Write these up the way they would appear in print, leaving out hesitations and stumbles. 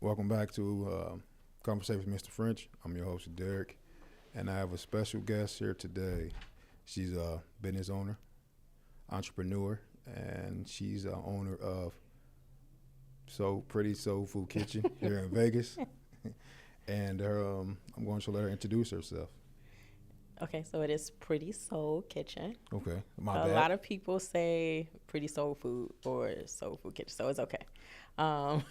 Welcome back to Conversation with Mr. French. I'm your host, Derek, and I have a special guest here today. She's a business owner, entrepreneur, and she's a owner of Pretty Soul Food Kitchen here in Vegas. And I'm going to let her introduce herself. Okay, so it is Pretty Soul Kitchen. Okay, my A bad. lot of people say Pretty Soul Food or Soul Food Kitchen, so it's okay. Um,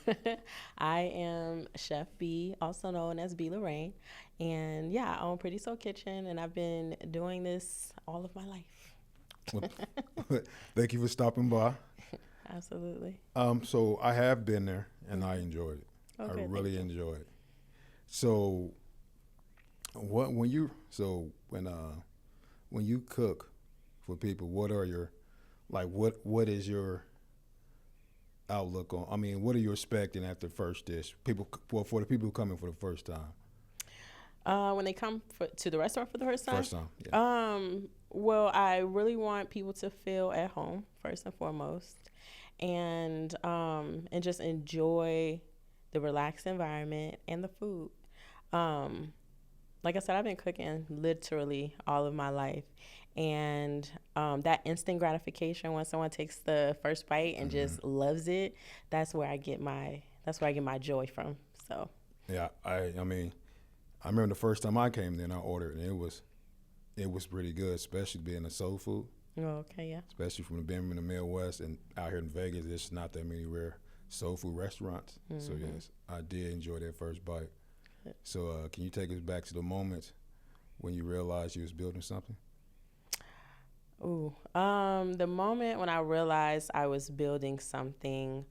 I am Chef B, also known as B. Lorraine, and yeah, I own Pretty Soul Kitchen, and I've been doing this all of my life. Thank you for stopping by. Absolutely. So I have been there, and I enjoyed it. Okay, I really thank you. enjoyed it. So when you cook for people, what are your what is your outlook on? I mean, what are you expecting at the first dish? For the people coming for the first time. When they come to the restaurant for the first time, First time, yeah. Well, I really want people to feel at home first and foremost, and just enjoy the relaxed environment and the food. Like I said, I've been cooking literally all of my life, and that instant gratification when someone takes the first bite and just loves it, that's where I get my joy from. So Yeah, I mean, I remember the first time I came there and I ordered, and it was pretty good, especially being a soul food. oh, okay, yeah. Especially from being in the Midwest and out here in Vegas, there's not that many rare soul food restaurants. So yes, I did enjoy that first bite. So can you take us back to the moment when you realized you was building something? Ooh, the moment when I realized I was building something,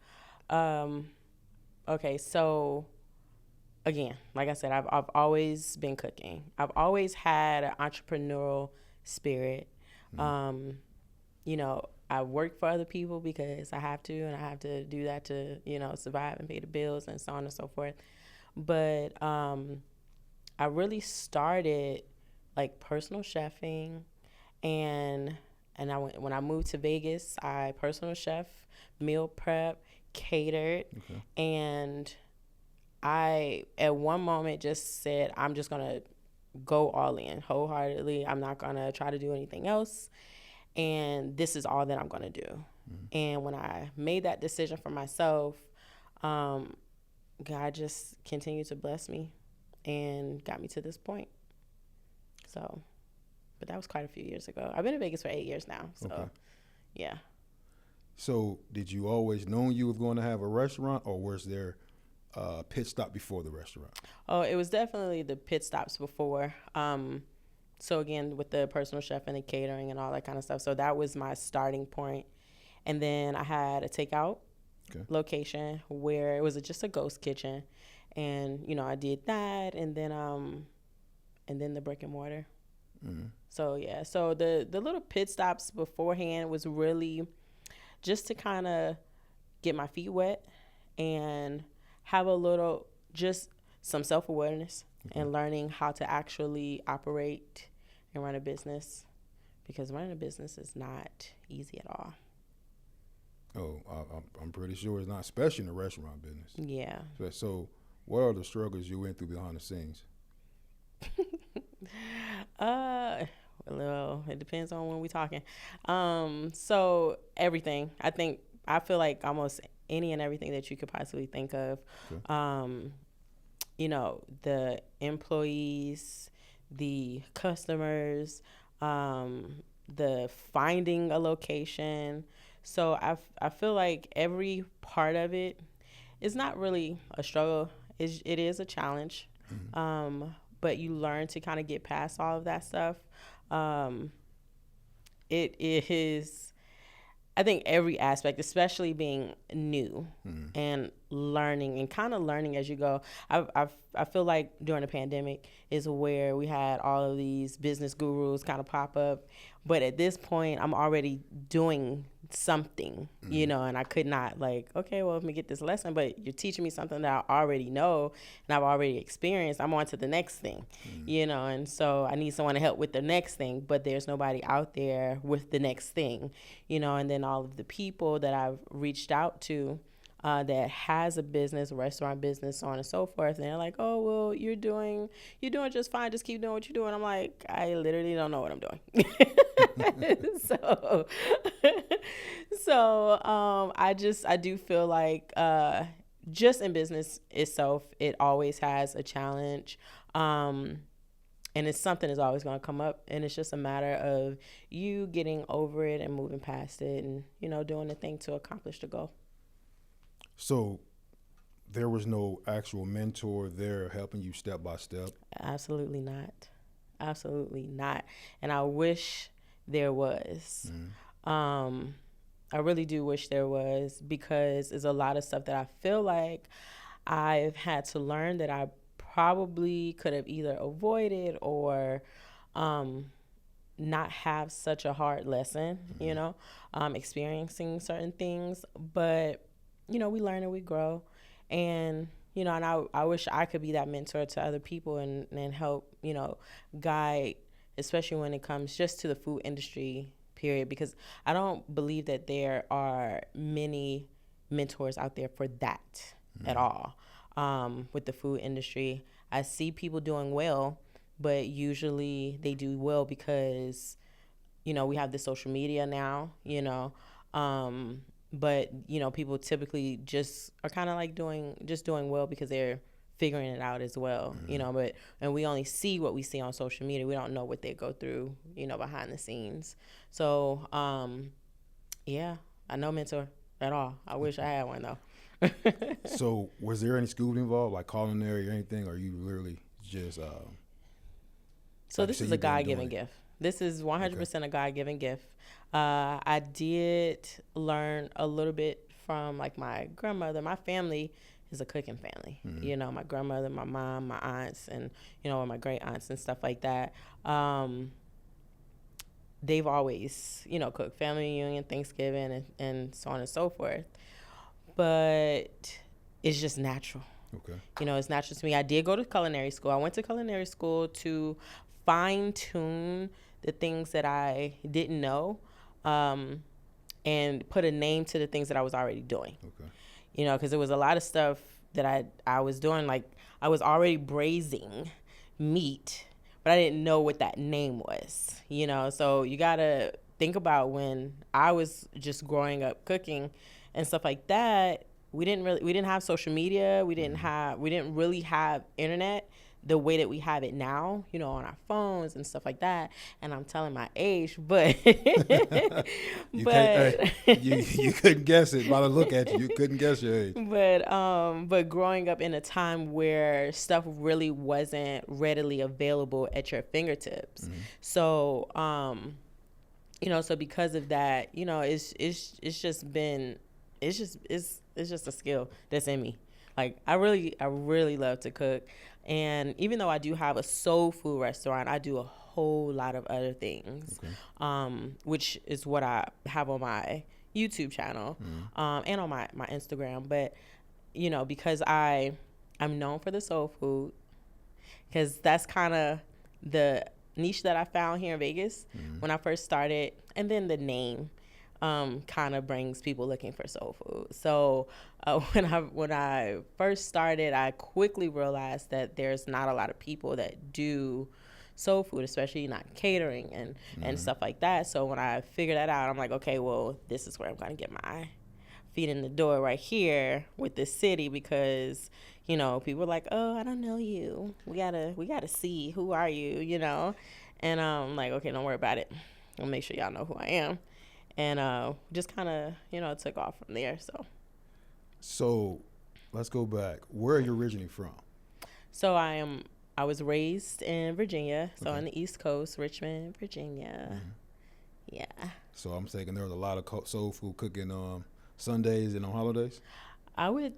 um, okay, so again, like I said, I've always been cooking. I've always had an entrepreneurial spirit. Um, I work for other people because I have to, and I have to do that to, survive and pay the bills and so on and so forth. But I really started like personal chefing, and when I moved to Vegas, I personal chef, meal prep, catered, Okay. and I at one moment just said I'm just gonna go all in wholeheartedly. I'm not gonna try to do anything else, and this is all that I'm gonna do. And when I made that decision for myself, um, God just continued to bless me and got me to this point. So, but that was quite a few years ago. I've been in Vegas for 8 years now. So, Okay. yeah. So did you always know you was going to have a restaurant, or was there a pit stop before the restaurant? Oh, it was definitely the pit stops before. So again, with the personal chef and the catering and all that kind of stuff. So that was my starting point. And then I had a takeout Okay. location where it was just a ghost kitchen, and I did that, and then the brick and mortar. So yeah, so the little pit stops beforehand was really just to kind of get my feet wet and have a little just some self-awareness and learning how to actually operate and run a business, because running a business is not easy at all. Oh, I'm pretty sure it's not, especially in the restaurant business. Yeah. So what are the struggles you went through behind the scenes? Well, it depends on when we're talking. So everything. I feel like almost any and everything that you could possibly think of. Okay. The employees, the customers, the finding a location. So I feel like every part of it is not really a struggle. It is a challenge. But you learn to kind of get past all of that stuff. It is, I think, every aspect, especially being new and learning and kind of learning as you go. I feel like during the pandemic is where we had all of these business gurus kind of pop up. But at this point, I'm already doing something, and I could not okay, well, let me get this lesson, but you're teaching me something that I already know and I've already experienced. I'm on to the next thing, and so I need someone to help with the next thing, but there's nobody out there with the next thing, and then all of the people that I've reached out to, that has a business, a restaurant business, so on and so forth. And they're like, oh, well, you're doing just fine. Just keep doing what you're doing. I'm like, I literally don't know what I'm doing. so, I do feel like, just in business itself, it always has a challenge. And it's something that's always going to come up, and it's just a matter of you getting over it and moving past it, and doing the thing to accomplish the goal. So there was no actual mentor there helping you step by step? Absolutely not. Absolutely not. And I wish there was. I really do wish there was, because there's a lot of stuff that I feel like I've had to learn that I probably could have either avoided or not have such a hard lesson, experiencing certain things. But, we learn and we grow. And, and I wish I could be that mentor to other people and help, guide, especially when it comes just to the food industry, period. Because I don't believe that there are many mentors out there for that at all. With the food industry, I see people doing well, but usually they do well because, we have the social media now, but, people typically just are kind of like doing well because they're figuring it out as well, and we only see what we see on social media. We don't know what they go through, behind the scenes. So, yeah, I no mentor at all. I wish I had one though. So was there any schooling involved, like culinary or anything, or you literally just so this is a God-given gift. This is 100% a God-given gift. I did learn a little bit from like my grandmother. My family is a cooking family. My grandmother, my mom, my aunts, and my great aunts and stuff like that. They've always cooked, family reunion, Thanksgiving, and so on and so forth. But it's just natural. Okay. It's natural to me. I did go to culinary school. I went to culinary school to fine-tune the things that I didn't know, and put a name to the things that I was already doing. Okay. Because there was a lot of stuff that I was doing. Like, I was already braising meat, but I didn't know what that name was. So you got to think about when I was just growing up cooking and stuff like that. We didn't have social media. We didn't really have internet the way that we have it now, on our phones and stuff like that. And I'm telling my age, but you couldn't guess it by the look at you. You couldn't guess your age. But growing up in a time where stuff really wasn't readily available at your fingertips. So, so because of that, it's just a skill that's in me. Like, I really love to cook. And even though I do have a soul food restaurant, I do a whole lot of other things, which is what I have on my YouTube channel, and on my Instagram. But, because I'm known for the soul food, because that's kind of the niche that I found here in Vegas when I first started. And then the name kind of brings people looking for soul food. So when I first started, I quickly realized that there's not a lot of people that do soul food, especially not catering and stuff like that. So when I figured that out, I'm like, okay, well, this is where I'm going to get my feet in the door right here with this city, because people are like, oh, I don't know you. We gotta see, who are you, and I'm like, okay, don't worry about it. I'll make sure y'all know who I am. And just kind of, took off from there. So let's go back. Where are you originally from? So I was raised in Virginia, so on the East Coast, Richmond, Virginia. Yeah. So I'm thinking there was a lot of soul food cooking on Sundays and on holidays? I would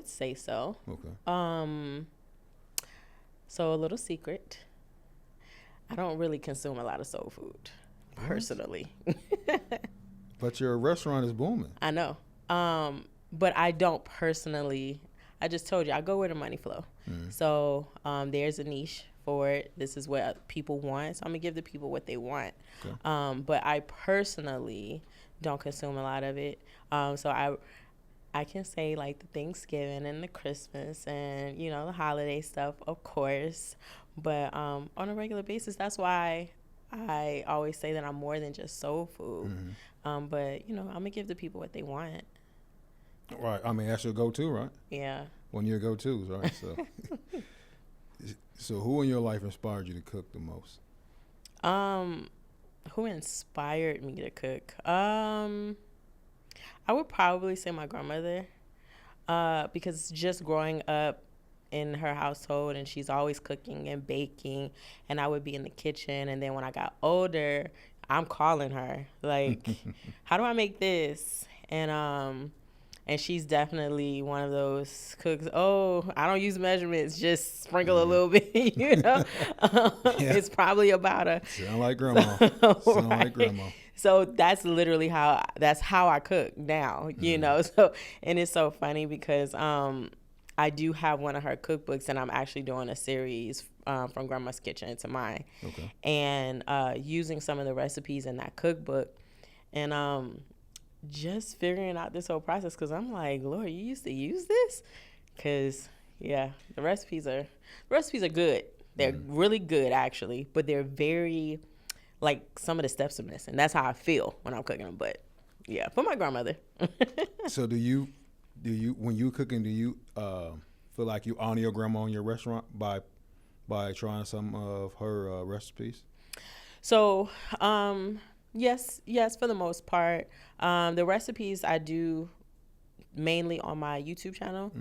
say so. Okay. So a little secret, I don't really consume a lot of soul food, personally. But your restaurant is booming. I know. But I don't personally. I just told you, I go where the money flow. So there's a niche for it. This is what people want. So I'm going to give the people what they want. Okay. But I personally don't consume a lot of it. So I can say like the Thanksgiving and the Christmas and the holiday stuff, of course. But on a regular basis, that's why I always say that I'm more than just soul food. But I'm gonna give the people what they want. Right. I mean, that's your go-to, right? Yeah. One of your go-tos, right? So, so who in your life inspired you to cook the most? Um, who inspired me to cook? I would probably say my grandmother. Because just growing up in her household, and she's always cooking and baking, and I would be in the kitchen, and then when I got older, I'm calling her like, how do I make this? And she's definitely one of those cooks. Oh, I don't use measurements, just sprinkle a little bit. Yeah. It's probably about a Sound like grandma. Sound like grandma. so that's literally how I cook now, So, and it's so funny because I do have one of her cookbooks, and I'm actually doing a series from Grandma's Kitchen to mine. Okay. And using some of the recipes in that cookbook, and just figuring out this whole process, because I'm like, Lord, you used to use this? Because yeah, the recipes are good. They're really good actually, but they're very, like, some of the steps are missing. That's how I feel when I'm cooking them. But yeah, for my grandmother. So do you when you cooking, do you feel like you honor your grandma in your restaurant by trying some of her recipes? So yes, for the most part. The recipes I do mainly on my YouTube channel.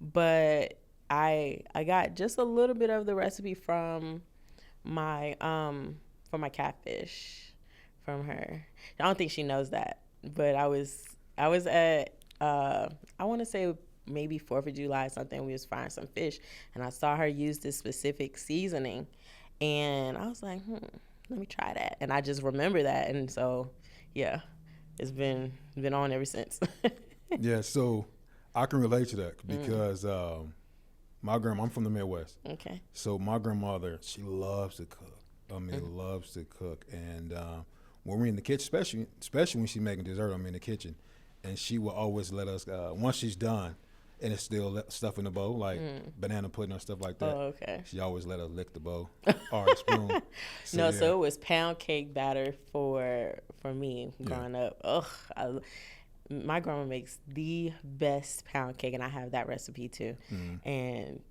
But I got just a little bit of the recipe from my catfish from her. I don't think she knows that, but I was at I want to say maybe 4th of July or something. We was frying some fish, and I saw her use this specific seasoning, and I was like, let me try that. And I just remember that, and so yeah, it's been on ever since. Yeah, so I can relate to that because my grandma, I'm from the Midwest. Okay. So my grandmother, she loves to cook. I mean, loves to cook. And when we're in the kitchen, especially when she's making dessert, I'm in the kitchen, and she will always let us, once she's done, and it's still stuff in the bowl, like banana pudding or stuff like that. Oh, okay. She always let us lick the bowl or the spoon. So it was pound cake batter for me growing up. Ugh, my grandma makes the best pound cake, and I have that recipe too. And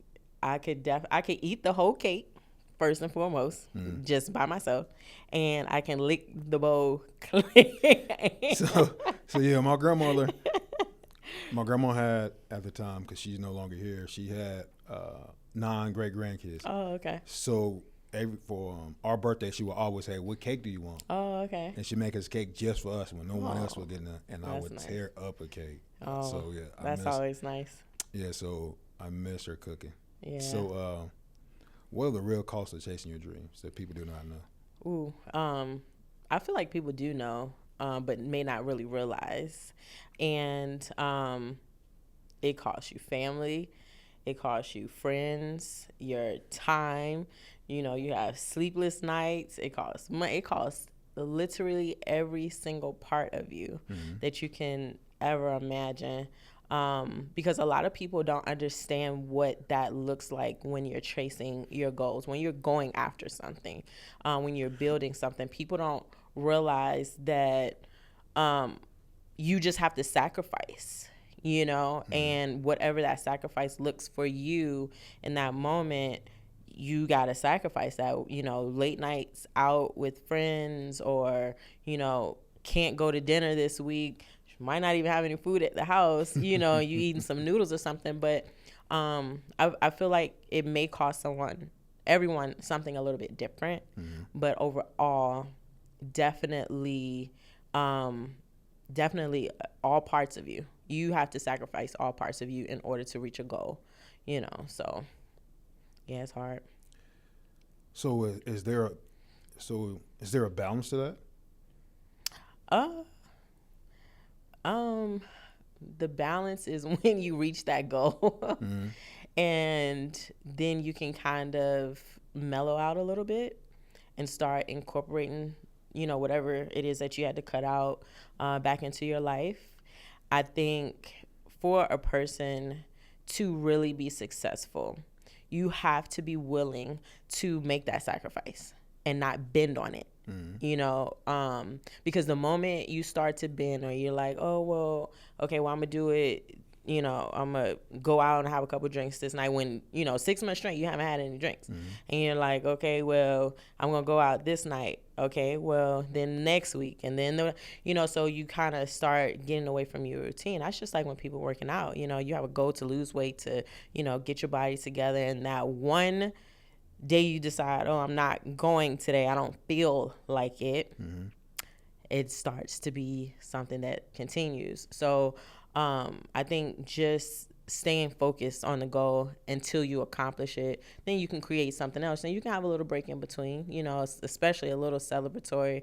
I could eat the whole cake first and foremost, just by myself, and I can lick the bowl clean. So yeah, my grandma had, at the time, because she's no longer here, she had 9 great grandkids. Oh, okay. So for our birthday, she would always say, "What cake do you want?" Oh, okay. And she make us cake just for us when no one else was getting it, and I would nice. tear up a cake. Oh, so yeah, that's always nice. Yeah, so I miss her cooking. Yeah. So, what are the real costs of chasing your dreams that people do not know? Ooh, I feel like people do know, but may not really realize. And it costs you family, it costs you friends, your time. You have sleepless nights. It costs money. It costs literally every single part of you that you can ever imagine. Because a lot of people don't understand what that looks like when you're chasing your goals, when you're going after something, when you're building something. People don't realize that you just have to sacrifice, and whatever that sacrifice looks for you in that moment, you got to sacrifice that, late nights out with friends, or, can't go to dinner this week. Might not even have any food at the house, you eating some noodles or something. But I feel like it may cost everyone something a little bit different. But overall, definitely all parts of you. You have to sacrifice all parts of you in order to reach a goal, so yeah, it's hard. So is there a balance to that? The balance is when you reach that goal, and then you can kind of mellow out a little bit and start incorporating, whatever it is that you had to cut out back into your life. I think for a person to really be successful, you have to be willing to make that sacrifice and not bend on it. Because the moment you start to bend, or you're like, oh, well, okay, well, I'm gonna do it, I'm gonna go out and have a couple drinks this night, when 6 months straight you haven't had any drinks. And you're like, okay, well, I'm gonna go out this night, okay, well, then next week, and then so you kind of start getting away from your routine. That's just like when people working out. You have a goal to lose weight, to get your body together, and that one day you decide, oh, I'm not going today, I don't feel like it, it starts to be something that continues. So I think just staying focused on the goal until you accomplish it, then you can create something else, and you can have a little break in between, especially a little celebratory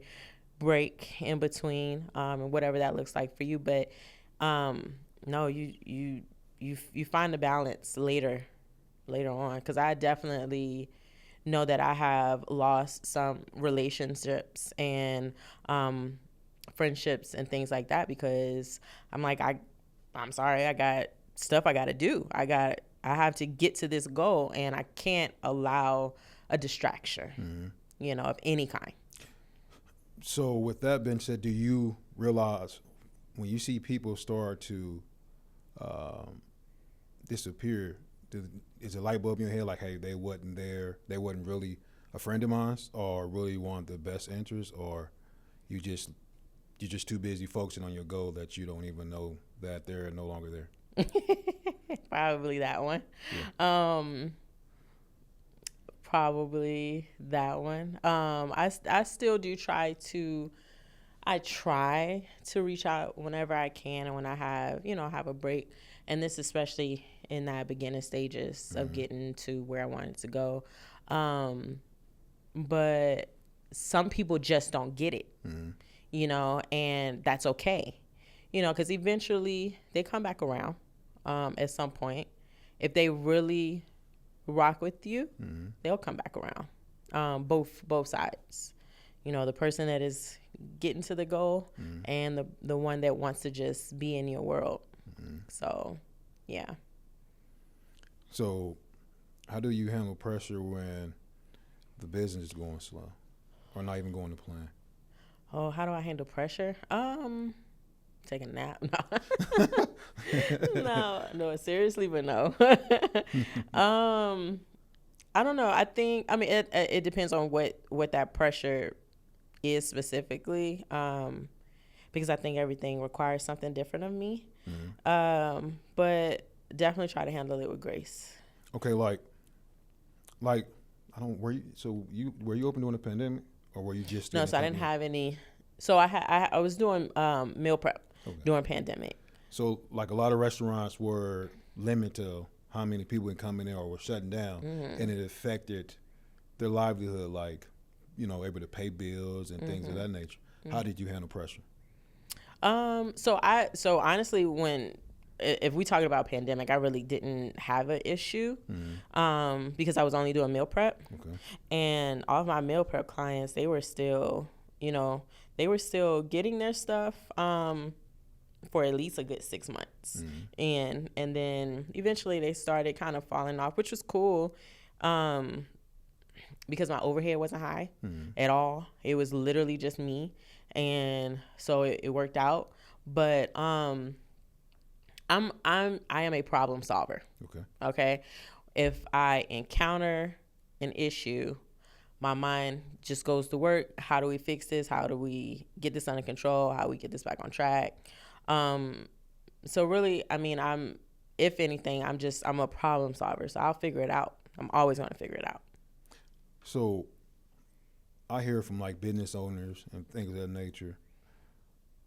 break in between, and whatever that looks like for you. But no, you find the balance later on, because I definitely know that I have lost some relationships and friendships and things like that, because I'm like, I'm sorry, I got stuff I got to do. I have to get to this goal, and I can't allow a distraction, of any kind. So with that being said, do you realize when you see people start to disappear, is a light bulb in your head like, hey, they wasn't there, they wasn't really a friend of mine, or really want the best interest, or you're just too busy focusing on your goal that you don't even know that they're no longer there? Probably that one. Yeah. Probably that one. I still do try to reach out whenever I can, and when I have a break, and this especially in that beginning stages of getting to where I wanted to go. But some people just don't get it, and that's okay, because eventually they come back around at some point. If they really rock with you, they'll come back around, both sides. The person that is getting to the goal, and the one that wants to just be in your world. So, yeah. So, how do you handle pressure when the business is going slow, or not even going to plan? Oh, how do I handle pressure? Take a nap. No, seriously, but no. I don't know. I think, it depends on what that pressure is specifically, because I think everything requires something different of me. But definitely try to handle it with grace. Okay, like were you open during the pandemic, or were you just no? So I didn't have any. So I was doing meal prep during pandemic. So like a lot of restaurants were limited to how many people can come in there, or were shutting down, and it affected their livelihood, like able to pay bills and things of that nature. How did you handle pressure? So honestly, if we talking about pandemic, I really didn't have an issue, because I was only doing meal prep, and all of my meal prep clients, they were still getting their stuff for at least a good 6 months, and then eventually they started kind of falling off, which was cool, because my overhead wasn't high at all. It was literally just me, and so it worked out. But I am a problem solver. Okay. If I encounter an issue, my mind just goes to work. How do we fix this? How do we get this under control? How do we get this back on track? So really, if anything, I'm a problem solver. So I'll figure it out. I'm always going to figure it out. So I hear from like business owners and things of that nature,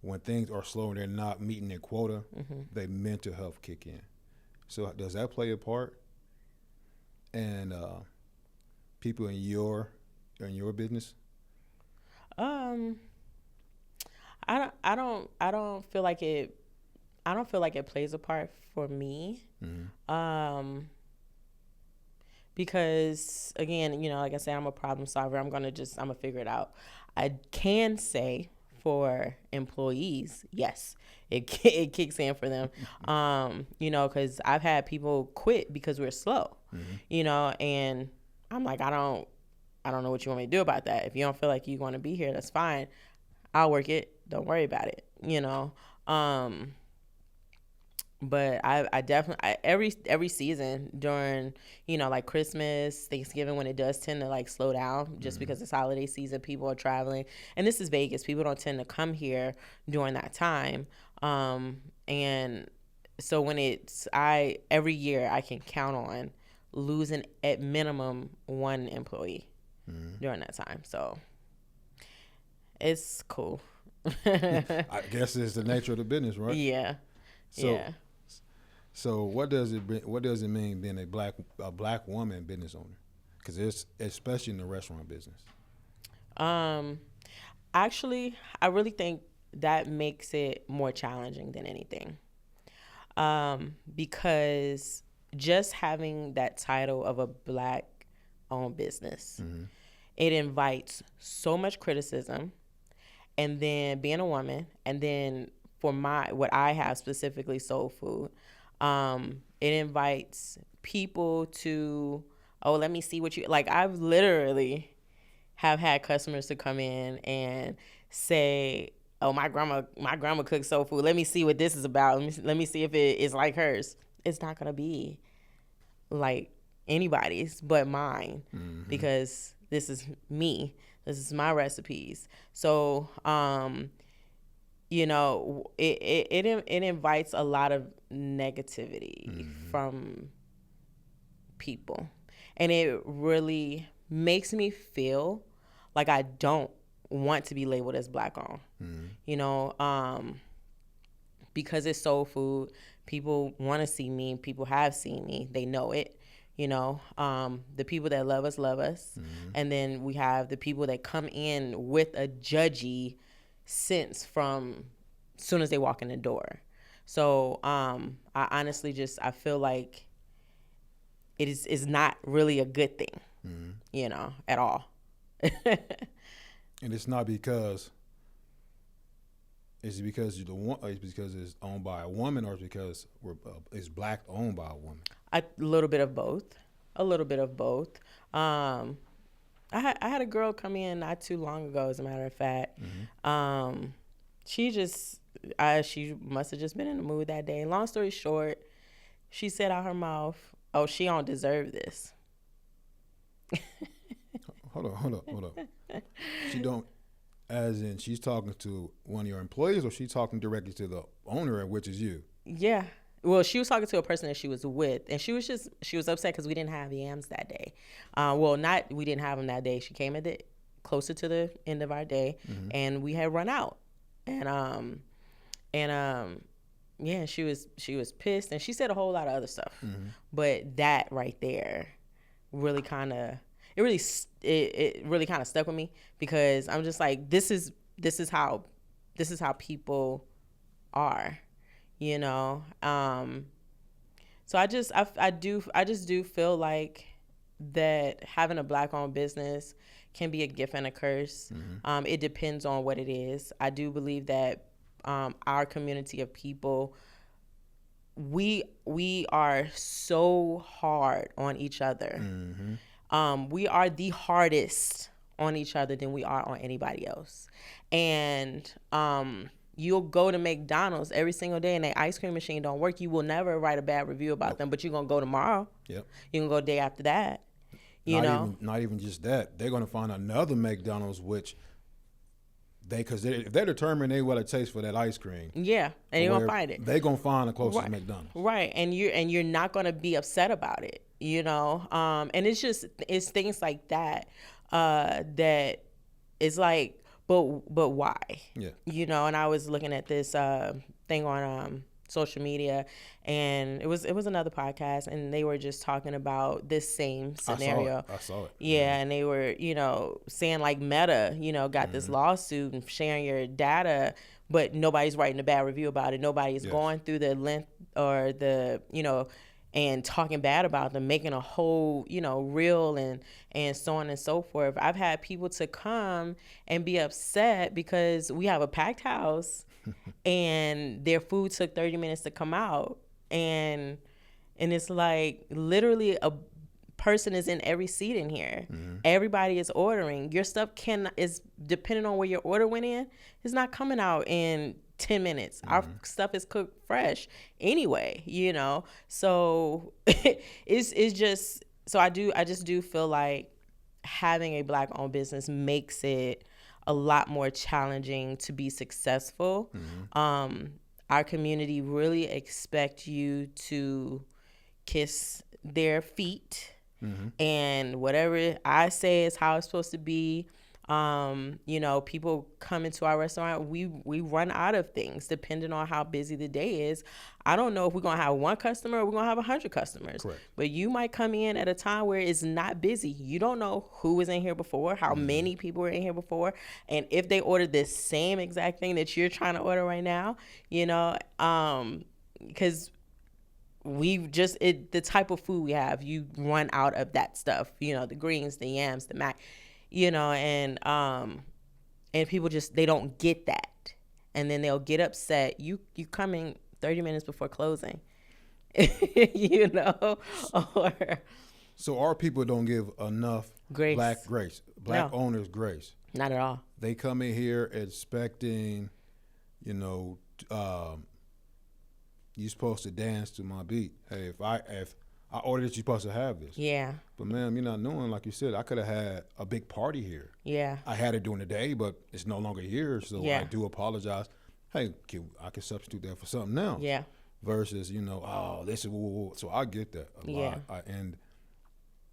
when things are slow and they're not meeting their quota, their mental health kick in. So does that play a part? And people in your business? I don't feel like it. I don't feel like it plays a part for me. Because again, like I said, I'm a problem solver. I'm gonna figure it out. I can say for employees, yes, it kicks in for them. You know, because I've had people quit because we're slow. You know, and I'm like, I don't know what you want me to do about that. If you don't feel like you want to be here, that's fine. I'll work it. Don't worry about it. You know. But I definitely every season during, you know, like Christmas, Thanksgiving, when it does tend to like slow down just because it's holiday season, people are traveling, and this is Vegas. People don't tend to come here during that time, and so when every year I can count on losing at minimum one employee during that time. So it's cool. I guess it's the nature of the business, right? Yeah. Yeah. So what does it mean being a black woman business owner? Because it's especially in the restaurant business. Actually, I really think that makes it more challenging than anything. Because just having that title of a black-owned business, it invites so much criticism, and then being a woman, and then for what I have specifically, soul food. It invites people to, oh, let me see what you like. I've literally have had customers to come in and say, oh, my grandma cooks soul food. Let me see what this is about. Let me see if it is like hers. It's not gonna be like anybody's but mine, because this is me. This is my recipes. So, you know, it invites a lot of negativity from people, and it really makes me feel like I don't want to be labeled as black owned. You know, because it's soul food, people want to see me. People have seen me. They know it. You know, the people that love us, and then we have the people that come in with a judgy sense from as soon as they walk in the door. So I honestly I feel like it is not really a good thing, you know, at all. And it's not because it's because it's owned by a woman, or it's because it's black owned by a woman. A little bit of both. I had a girl come in not too long ago, as a matter of fact. She must have just been in the mood that day. Long story short, she said out her mouth, "Oh, she don't deserve this." Hold up. She don't, as in she's talking to one of your employees, or she's talking directly to the owner, which is you? Yeah. Well, she was talking to a person that she was with, and she was upset because we didn't have yams that day. We didn't have them that day. She came closer to the end of our day, and we had run out. Yeah, she was pissed, and she said a whole lot of other stuff. But that right there really it really kind of stuck with me, because I'm just like, this is how people are, you know. So I just do feel like that having a black-owned business can be a gift and a curse. It depends on what it is. I do believe that our community of people, we are so hard on each other. We are the hardest on each other than we are on anybody else. And you'll go to McDonald's every single day and their ice cream machine don't work. You will never write a bad review about them, but you're going to go tomorrow. Yep. You're going to go the day after that. Not even just that. They're going to find another McDonald's, which if they're determined they what it takes for that ice cream. Yeah, and they're going to find it. They're going to find the closest McDonald's. Right, and you're not going to be upset about it, you know? And it's things like that that is like, but why? Yeah. You know, and I was looking at this thing on social media, and it was another podcast, and they were just talking about this same scenario. I saw it. Yeah, and they were, you know, saying like Meta, you know, got this lawsuit and sharing your data, but nobody's writing a bad review about it. Nobody's going through the length or the, you know, and talking bad about them, making a whole, you know, reel and so on and so forth. I've had people to come and be upset because we have a packed house and their food took 30 minutes to come out. And it's like literally a person is in every seat in here. Everybody is ordering. Your stuff is depending on where your order went in, it's not coming out in 10 minutes. Our stuff is cooked fresh anyway, So it's just, so I just do feel like having a Black owned business makes it a lot more challenging to be successful. Our community really expect you to kiss their feet, and whatever I say is how it's supposed to be. People come into our restaurant, we run out of things depending on how busy the day is. I don't know if we're gonna have one customer or we're gonna have 100 customers. Correct. But you might come in at a time where it's not busy. You don't know who was in here before, how many people were in here before, and if they ordered the same exact thing that you're trying to order right now, because the type of food we have, you run out of that stuff, the greens, the yams, the mac, and people just, they don't get that. And then they'll get upset. You coming 30 minutes before closing, or. So our people don't give enough Grace. Black owners grace. Not at all. They come in here expecting, you're supposed to dance to my beat. Hey, if I ordered it, you're supposed to have this. Yeah. But ma'am, you're not knowing, like you said, I could have had a big party here. Yeah. I had it during the day, but it's no longer here, so Yeah. I do apologize. Hey, I can substitute that for something else. Yeah. Versus, this is so I get that a lot. And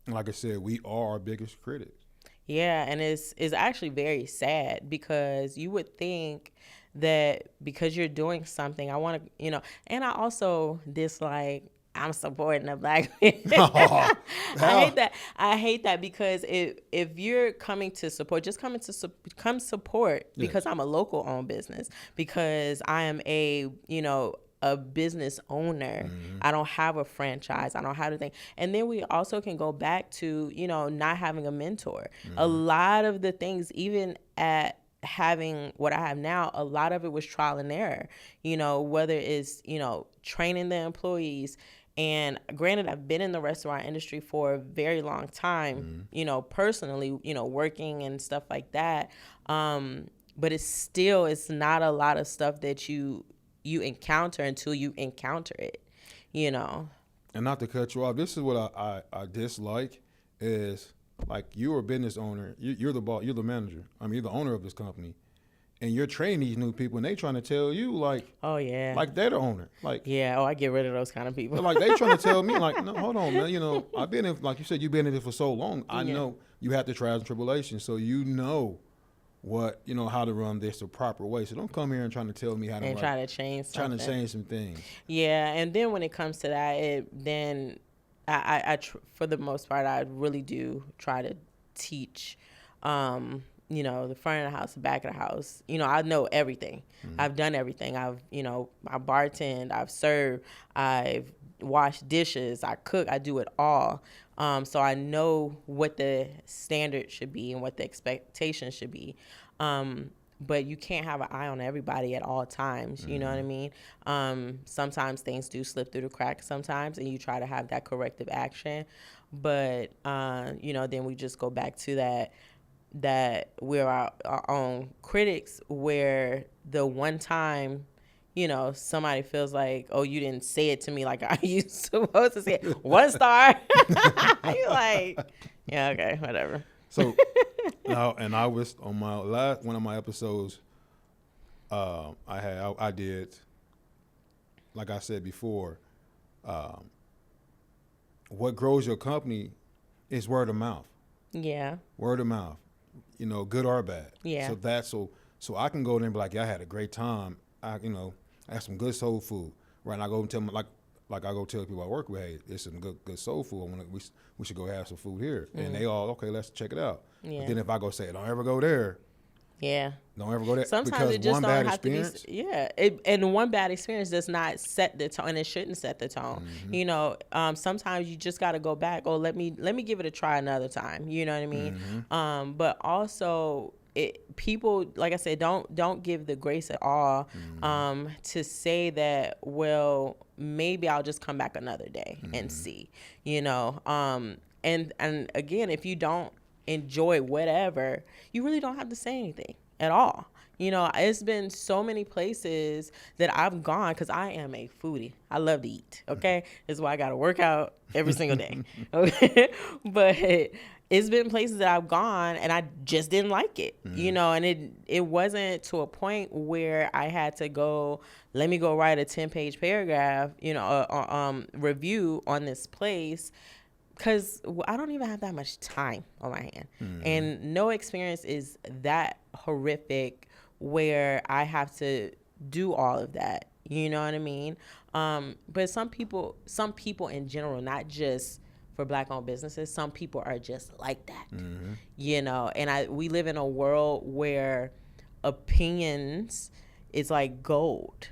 like I said, we are our biggest critics. Yeah, and it's actually very sad, because you would think that because you're doing something, I want to, and I also dislike, I'm supporting the Black man. I hate that because if you're coming to support, just come support, because I'm a local owned business, because I am a business owner. I don't have a franchise. I don't have anything. And then we also can go back to, not having a mentor. A lot of the things, even at having what I have now, a lot of it was trial and error, whether it's, training the employees. And granted, I've been in the restaurant industry for a very long time, personally, working and stuff like that. But it's not a lot of stuff that you encounter until you encounter it, And not to cut you off, this is what I dislike is, like, you're a business owner, you're the boss, you're the manager. I mean, you're the owner of this company, and you're training these new people, and they trying to tell you, like, oh yeah, like they're the owner, like, yeah, I get rid of those kind of people. Like they trying to tell me, like, no, hold on, man, I've been in, like you said, you've been in it for so long. I know you have the trials and tribulations, so what, how to run this the proper way. So don't come here and trying to tell me how to and try to change something. Trying to change some things. Yeah, and then when it comes to that, I for the most part, I really do try to teach, the front of the house, the back of the house. I know everything. I've done everything. I bartend, I've served, I've washed dishes, I cook, I do it all. So I know what the standard should be and what the expectation should be. But you can't have an eye on everybody at all times. You know what I mean? Sometimes things do slip through the cracks sometimes, and you try to have that corrective action. But, then we just go back to that we're our own critics, where the one time, somebody feels like, oh, you didn't say it to me like you supposed to say it. 1 star. You're like, yeah, okay, whatever. So, and I was on one of my episodes, I did, like I said before, what grows your company is word of mouth. Yeah. Word of mouth, good or bad. Yeah. So I can go there and be like, yeah, I had a great time. I had some good soul food, right? And I go and tell them, like I go tell people I work with, hey, it's some good soul food. We should go have some food here. And they all, okay, let's check it out. Yeah. But then if I go say, don't ever go there. Yeah. Don't ever go there. Sometimes because it just one don't bad have experience, to be. Yeah. And one bad experience does not set the tone, and it shouldn't set the tone. Sometimes you just got to go back. Oh, let me give it a try another time. You know what I mean? But also, people, like I said, don't give the grace at all, to say that, well, maybe I'll just come back another day and see, and again, if you don't enjoy whatever, you really don't have to say anything at all. It's been so many places that I've gone because I am a foodie. I love to eat. Okay. This is why I got to work out every single day. Okay. But it's been places that I've gone and I just didn't like it, and it wasn't to a point where I had to go, let me go write a 10-page paragraph, review on this place. Because I don't even have that much time on my hand. And no experience is that horrific where I have to do all of that. You know what I mean? But some people in general, not just for Black-owned businesses, some people are just like that. And we live in a world where opinions is like gold.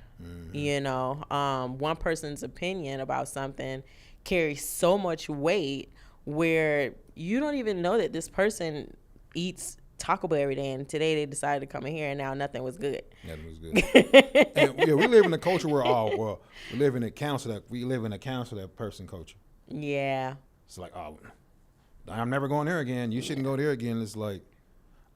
One person's opinion about something carries so much weight where you don't even know that this person eats Taco Bell every day, and today they decided to come in here and now nothing was good. Nothing was good. And we live in a culture where we live in a cancel that person culture. Yeah. It's like, I'm never going there again. You shouldn't go there again. It's like,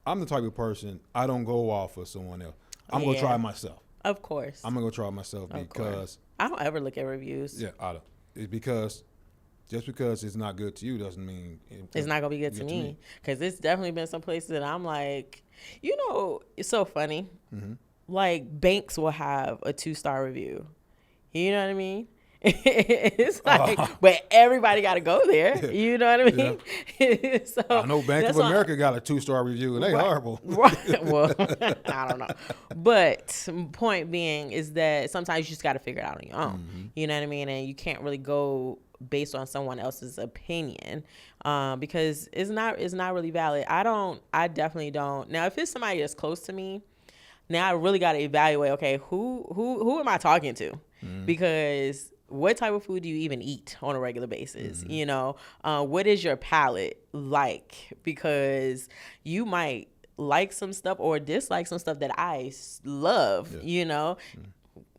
I'm the type of person, I don't go off of someone else. I'm gonna try myself. Of course. I'm gonna go try myself because I don't ever look at reviews. Yeah, I don't. It's because just because it's not good to you doesn't mean it's not gonna be good to me. Because it's definitely been some places that I'm like, it's so funny. Like banks will have a 2-star review. You know what I mean? It's like, but everybody got to go there. You know what I mean? Yeah. So I know Bank of America got a 2-star review, and they horrible. Right. Well, I don't know. But point being is that sometimes you just got to figure it out on your own. You know what I mean? And you can't really go based on someone else's opinion, because it's not really valid. I definitely don't. Now, if it's somebody that's close to me, now I really got to evaluate, okay, who am I talking to? Because what type of food do you even eat on a regular basis? What is your palate like? Because you might like some stuff or dislike some stuff that I love,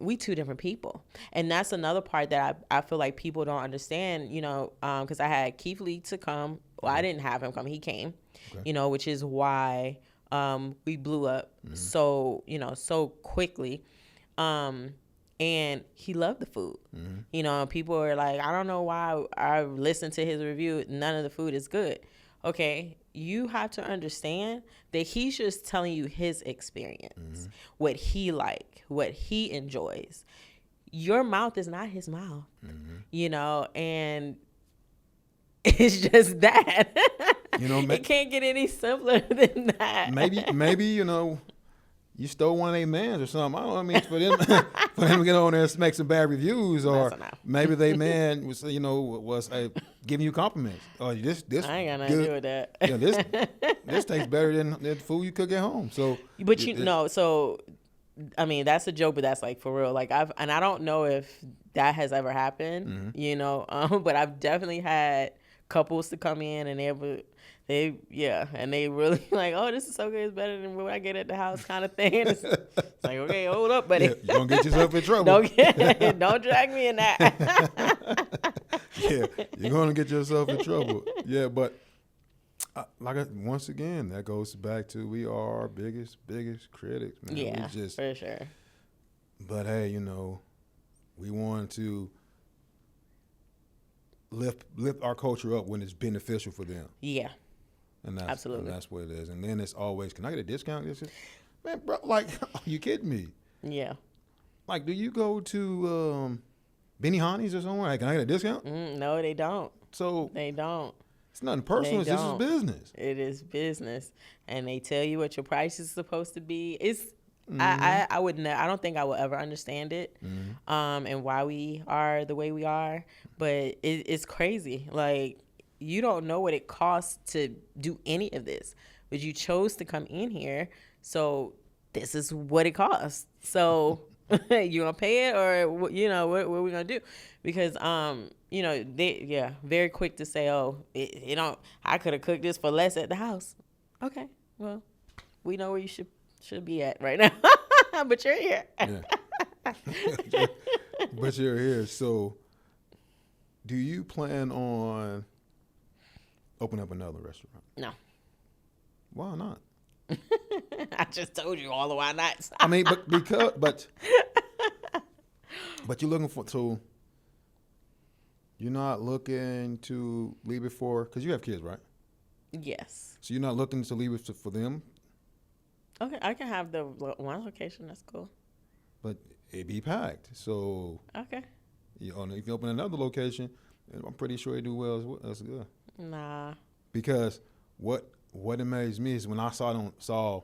we two different people. And that's another part that I feel like people don't understand, because I had Keith Lee to come. Well, I didn't have him come. He came, which is why we blew up so quickly. And he loved the food. People are like, I don't know why I listened to his review. None of the food is good. Okay, you have to understand that he's just telling you his experience, what he like, what he enjoys. Your mouth is not his mouth, and it's just that. It can't get any simpler than that. Maybe you stole one of their mans or something. I don't know. For them to get on there and make some bad reviews, or maybe they man was giving you compliments. Or this I ain't got nothing to do with that. This tastes better than the food you cook at home. So, but so I mean that's a joke, but that's like for real. Like I don't know if that has ever happened. But I've definitely had couples to come in and they really like, oh, this is so good, it's better than what I get at the house kind of thing. It's like, okay, hold up, buddy. You're going to get yourself in trouble. Don't drag me in that. Yeah, you're going to get yourself in trouble. Yeah, but once again, that goes back to we are our biggest critics, man. Yeah, for sure. But hey, we want to lift our culture up when it's beneficial for them. Yeah. Absolutely. And that's what it is. And then it's always, can I get a discount? Man, bro, like, are you kidding me? Yeah. Like, do you go to Benihana's or somewhere? Like, can I get a discount? No, they don't. So they don't. It's nothing personal. It's just business. It is business, and they tell you what your price is supposed to be. It's I don't think I will ever understand it, and why we are the way we are. But it's crazy. Like, you don't know what it costs to do any of this, but you chose to come in here, so this is what it costs. So you gonna pay it, or what are we gonna do? Because very quick to say, oh, I could have cooked this for less at the house. Okay, well, we know where you should be at right now. But you're here. Yeah. But you're here. So, do you plan on opening up another restaurant? No. Why not? I just told you all the why nots. I mean, but you're looking for, so you're not looking to leave it for, because you have kids, right? Yes. So you're not looking to leave it for them, Okay, I can have the one location. That's cool. but it be packed. So Okay. if you open another location, I'm pretty sure it do well as well. That's good. Nah. Because what amazed me is when I saw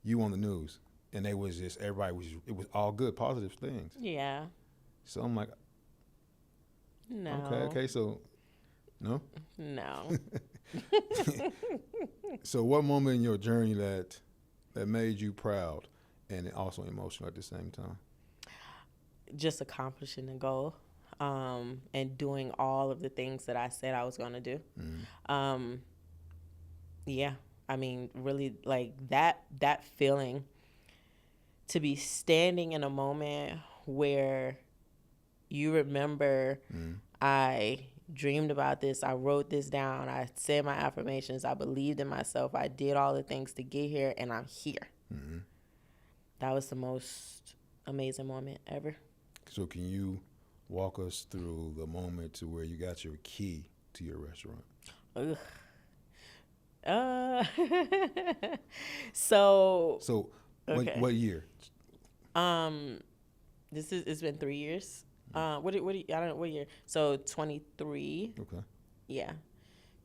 you on the news, and it was just it was all good, positive things. Yeah. So I'm like, No. okay, so no. No. So what moment in your journey that made you proud and also emotional at the same time? Just accomplishing the goal, and doing all of the things that I said I was going to do. Mm-hmm. Yeah. I mean, really, like that feeling to be standing in a moment where you remember, I dreamed about this, I wrote this down, I said my affirmations, I believed in myself, I did all the things to get here, and I'm here. Mm-hmm. That was the most amazing moment ever. So can you walk us through the moment to where you got your key to your restaurant? Ugh. So okay. What year? It's been 3 years. What do you, I don't know what year. So 23. Okay. Yeah.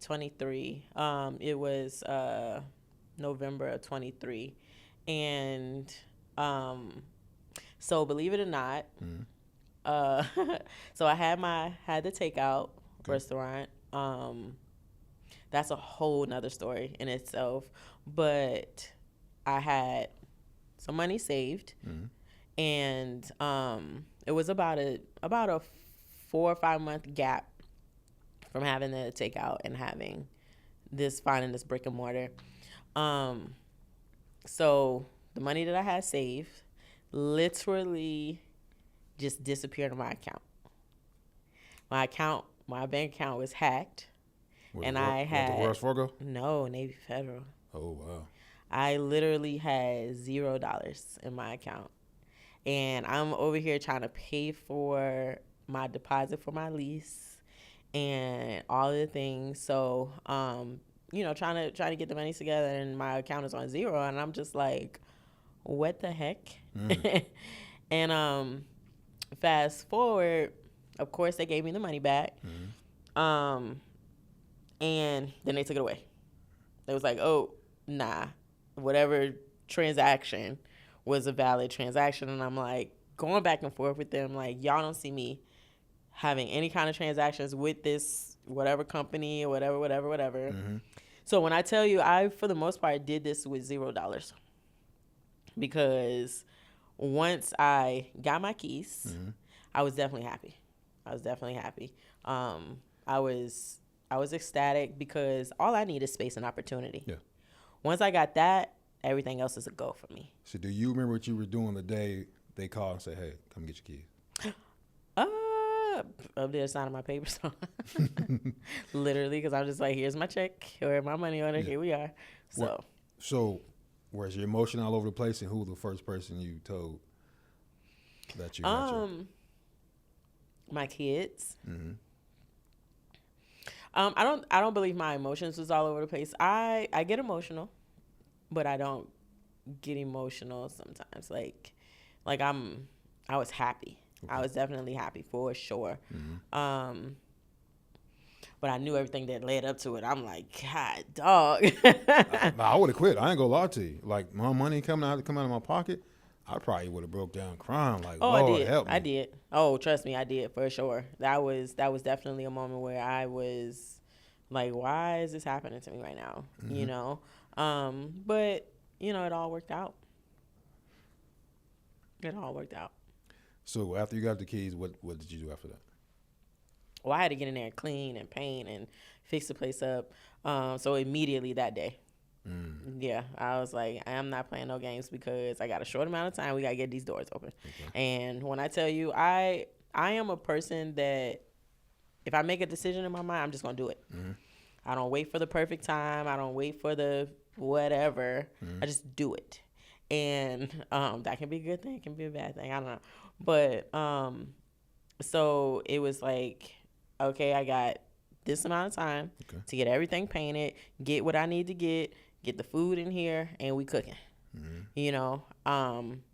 23. It was November of 23. And so believe it or not, so I had the takeout restaurant. That's a whole nother story in itself. But I had some money saved, and it was about a 4 or 5 month gap from having the takeout and finding this brick and mortar. So the money that I had saved literally just disappeared in my account. My bank account was hacked. I had the Wells Fargo? No, Navy Federal. Oh wow! I literally had $0 in my account, and I'm over here trying to pay for my deposit for my lease and all of the things. So, trying to get the money together, and my account is on zero, and I'm just like, what the heck? And fast forward, of course, they gave me the money back. And then they took it away. They was like, oh, nah, whatever transaction was a valid transaction. And I'm like, going back and forth with them, like, y'all don't see me having any kind of transactions with this whatever company or whatever. So when I tell you, I, for the most part, did this with $0. Because once I got my keys, I was definitely happy. I was ecstatic because all I need is space and opportunity. Yeah. Once I got that, everything else is a go for me. So do you remember what you were doing the day they called and said, hey, come get your keys? Up there signing my papers. Literally, because I'm just like, here's my check or my money order. Here we are. So was your emotion all over the place, and who was the first person you told that you got your... My kids. I don't believe my emotions was all over the place. I get emotional, but I don't get emotional sometimes. Like I was happy. Okay. I was definitely happy for sure. But I knew everything that led up to it. I'm like, God, dog. I would have quit. I ain't gonna lie to you. Like, my money come out of my pocket, I probably would have broke down crying. Like, Lord, help me. I did. Oh, trust me, I did for sure. That was definitely a moment where I was like, why is this happening to me right now? You know? But, it all worked out. So after you got the keys, what did you do after that? Well, I had to get in there and clean and paint and fix the place up. So immediately that day, Yeah, I was like, I'm not playing no games because I got a short amount of time. We got to get these doors open. Okay. And when I tell you, I am a person that if I make a decision in my mind, I'm just going to do it. I don't wait for the perfect time. I don't wait for the whatever. I just do it. And that can be a good thing. It can be a bad thing. I don't know. But so it was like, okay, I got this amount of time to get everything painted, get what I need to get the food in here, and we cooking. You know,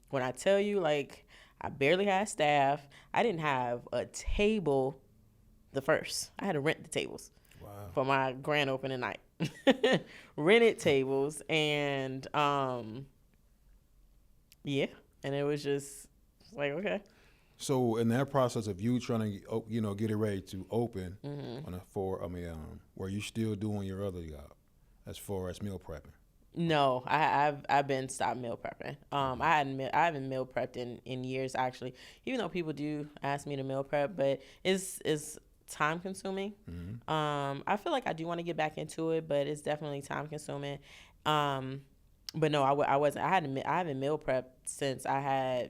when I tell you, like, I barely had staff. I didn't have a table the first. I had to rent the tables for my grand opening night. Rented tables, and yeah, and it was just like, okay. So in that process of you trying to, get it ready to open were you still doing your other job as far as meal prepping? No, I've been stopped meal prepping. I haven't meal prepped in years actually. Even though people do ask me to meal prep, but it's time consuming. I feel like I do want to get back into it, but it's definitely time consuming. But no, I wasn't. I haven't meal prepped since I had.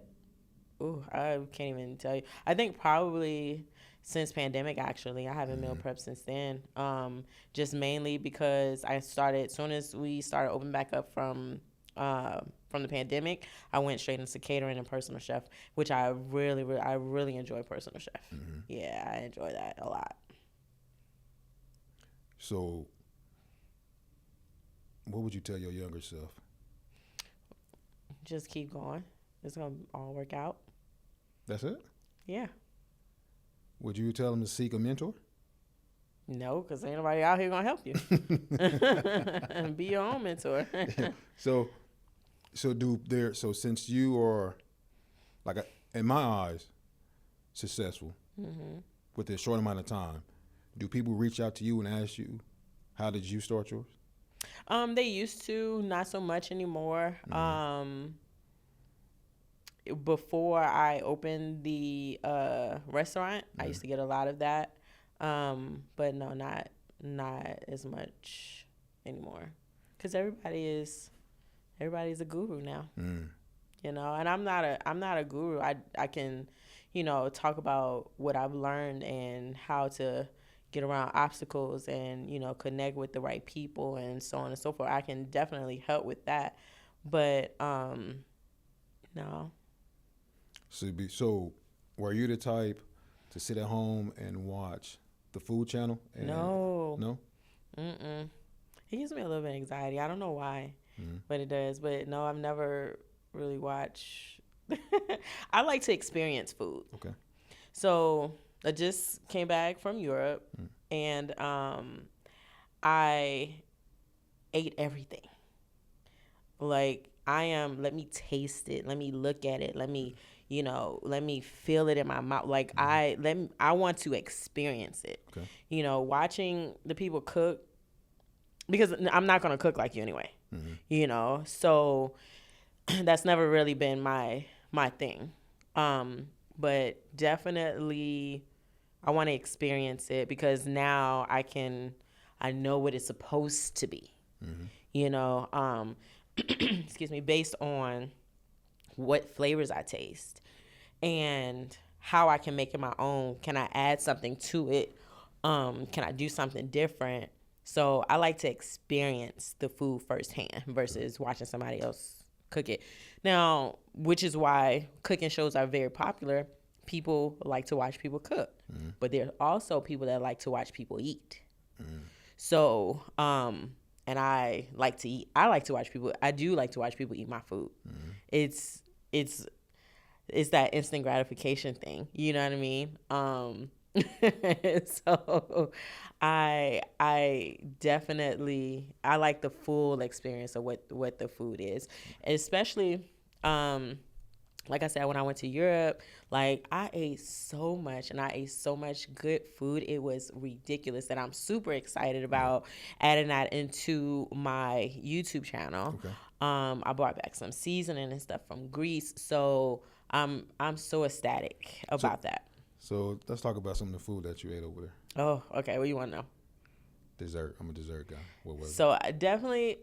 I can't even tell you. I think probably since pandemic, actually. I haven't meal prepped since then. Just mainly because I started, as soon as we started opening back up from the pandemic, I went straight into catering and personal chef, which I really enjoy personal chef. Yeah, I enjoy that a lot. So what would you tell your younger self? Just keep going. It's going to all work out. That's it? Yeah. Would you tell them to seek a mentor? No, because ain't nobody out here going to help you. Be your own mentor. So since you are, like, in my eyes, successful with a short amount of time, do people reach out to you and ask you, how did you start yours? They used to, not so much anymore. Before I opened the restaurant, I used to get a lot of that. But no, not as much anymore. Because everybody's a guru now. You know, and I'm not a guru. I can, talk about what I've learned and how to get around obstacles and, connect with the right people and so on and so forth. I can definitely help with that. But no. So were you the type to sit at home and watch the Food Channel? No. No? Mm-mm. It gives me a little bit of anxiety. I don't know why, but it does. But no, I've never really watched. I like to experience food. Okay. So I just came back from Europe, and I ate everything. Like, let me taste it. Let me look at it. Let me feel it in my mouth. Like, I want to experience it. Okay. Watching the people cook, because I'm not going to cook like you anyway. So that's never really been my thing. But definitely I want to experience it, because now I know what it's supposed to be. Excuse me, based on what flavors I taste and how I can make it my own. Can I add something to it? Can I do something different? So I like to experience the food firsthand versus watching somebody else cook it. Now, which is why cooking shows are very popular. People like to watch people cook, but there are also people that like to watch people eat. So, and I like to eat. I like to watch people. I do like to watch people eat my food. It's that instant gratification thing. You know what I mean? So I definitely, I like the full experience of what the food is, especially, like I said, when I went to Europe, like, I ate so much, and I ate so much good food. It was ridiculous, that I'm super excited about adding that into my YouTube channel. Okay. I brought back some seasoning and stuff from Greece, so I'm so ecstatic about that. So let's talk about some of the food that you ate over there. Oh, okay. What do you want to know? Dessert. I'm a dessert guy. What was it? So I definitely,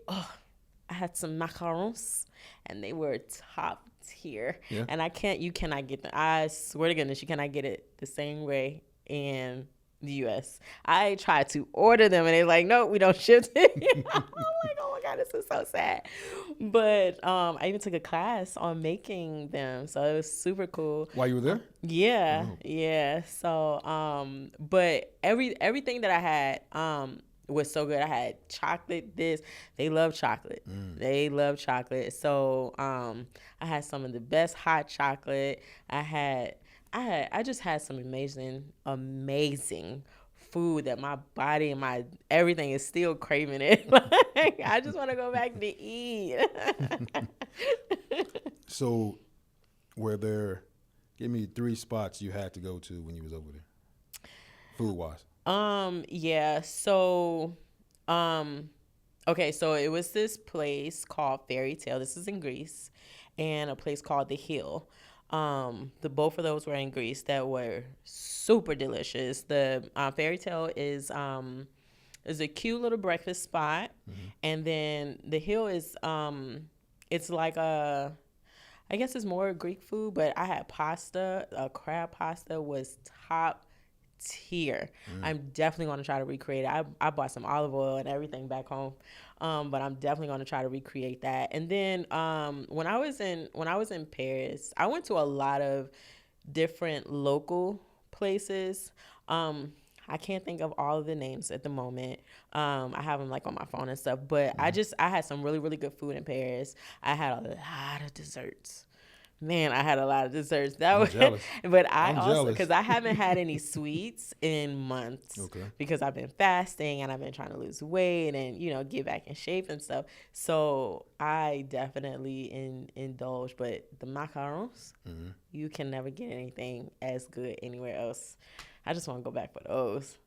I had some macarons, and they were top tier. Yeah. And you cannot get them. I swear to goodness, you cannot get it the same way in the U.S. I tried to order them, and they're like, "No, we don't ship it." I'm like, "Oh my god, this is so sad." But I even took a class on making them, so it was super cool. While you were there? Yeah, Oh. yeah. So, but everything that I had, was so good. I had chocolate. They love chocolate. They love chocolate. So, I had some of the best hot chocolate. I just had some amazing food that my body and my everything is still craving it. Like, I just want to go back to eat. So, give me 3 spots you had to go to when you was over there, food wise. Yeah. So, okay. So it was this place called Fairy Tale. This is in Greece, and a place called The Hill. Both of those were in Greece that were super delicious. The Fairy Tale is a cute little breakfast spot, and then The Hill is it's like I guess it's more Greek food, but I had pasta. Crab pasta was top tier. I'm definitely going to try to recreate it. I bought some olive oil and everything back home, but I'm definitely going to try to recreate that. And then when I was in Paris, I went to a lot of different local places. I can't think of all of the names at the moment. I have them like on my phone and stuff, but I had some really, really good food in Paris. I had a lot of desserts. Man, I had a lot of desserts. I'm jealous. But I I'm also, jealous. because I haven't had any sweets in months. Okay. Because I've been fasting and I've been trying to lose weight and, get back in shape and stuff. So I definitely indulge. But the macarons, you can never get anything as good anywhere else. I just want to go back for those.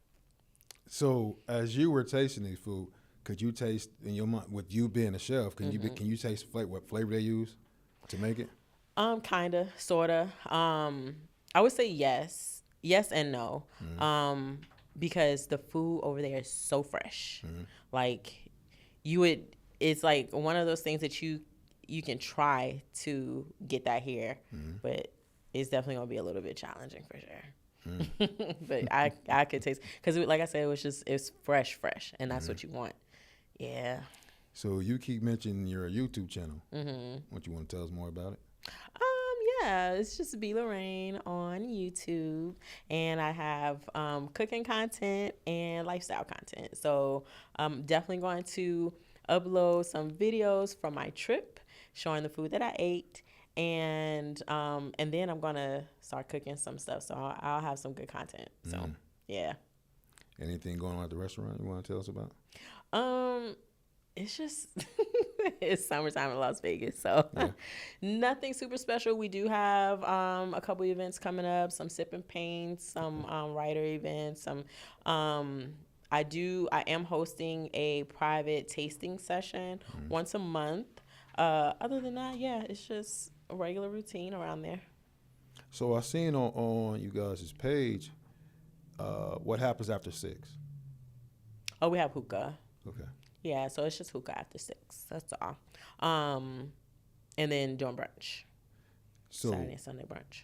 So as you were tasting these food, could you taste in your mind, with you being a chef, can you taste what flavor they use to make it? Kinda, sorta. I would say yes and no. Because the food over there is so fresh. Like it's like one of those things that you can try to get that here, but it's definitely gonna be a little bit challenging for sure. But I could taste, because like I said, it's fresh, and that's what you want. Yeah. So you keep mentioning your YouTube channel. What you want to tell us more about it? Yeah, it's just B. Lorraine on YouTube, and I have cooking content and lifestyle content. So I'm definitely going to upload some videos from my trip showing the food that I ate, and then I'm gonna start cooking some stuff. So I'll have some good content. So yeah. Anything going on at the restaurant you want to tell us about? It's just it's summertime in Las Vegas, so nothing super special. We do have a couple events coming up, some sip and paint, some writer events, some I am hosting a private tasting session once a month. Other than that, it's just a regular routine around there. So I seen on you guys' page, what happens after 6? Oh, we have hookah. Okay. Yeah, so it's just hookah after 6. That's all. And then doing brunch. So Saturday and Sunday brunch.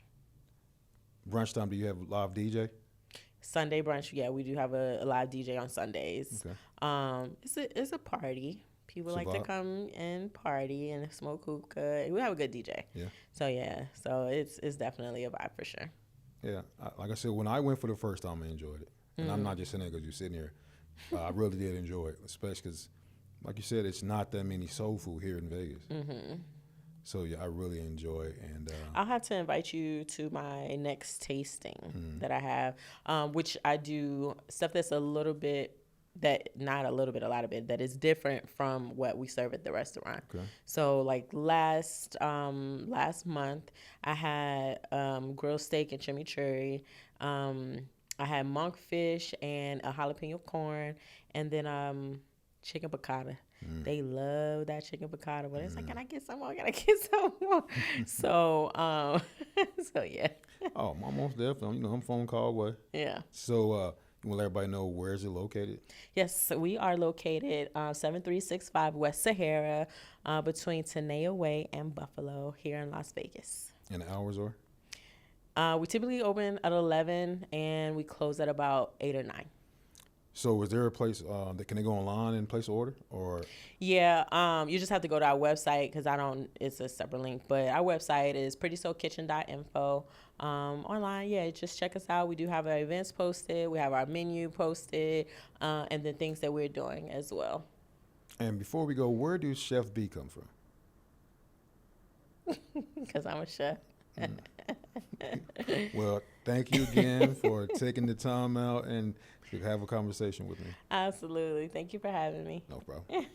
Brunch time, do you have live DJ? Sunday brunch, yeah, we do have a live DJ on Sundays. Okay. It's a party. People like to come and party and smoke hookah. We have a good DJ. Yeah. So it's definitely a vibe for sure. Yeah, like I said, when I went for the first time, I enjoyed it, and I'm not just saying that because you're sitting here. I really did enjoy it, especially because, like you said, it's not that many soul food here in Vegas. So yeah, I really enjoy it, and I'll have to invite you to my next tasting that I have, which I do stuff that's a lot of it that is different from what we serve at the restaurant. Okay. So like last month, I had grilled steak and chimichurri. I had monkfish and a jalapeno corn, and then chicken piccata. They love that chicken piccata, but it's like, can I get some more? Can I get some more? So, so yeah. Oh, almost definitely. I'm phone call away. Yeah. So, will everybody know where is it located? Yes, so we are located 7365 West Sahara between Tenaya Way and Buffalo here in Las Vegas. And the hours are? We typically open at 11 and we close at about 8 or 9. So is there a place that can they go online and place an order, or? Yeah, you just have to go to our website because it's a separate link. But our website is prettysoulkitchen.info. Online, yeah, just check us out. We do have our events posted. We have our menu posted and the things that we're doing as well. And before we go, where do Chef B come from? Because I'm a chef. Well, thank you again for taking the time out and to have a conversation with me. Absolutely. Thank you for having me. No problem.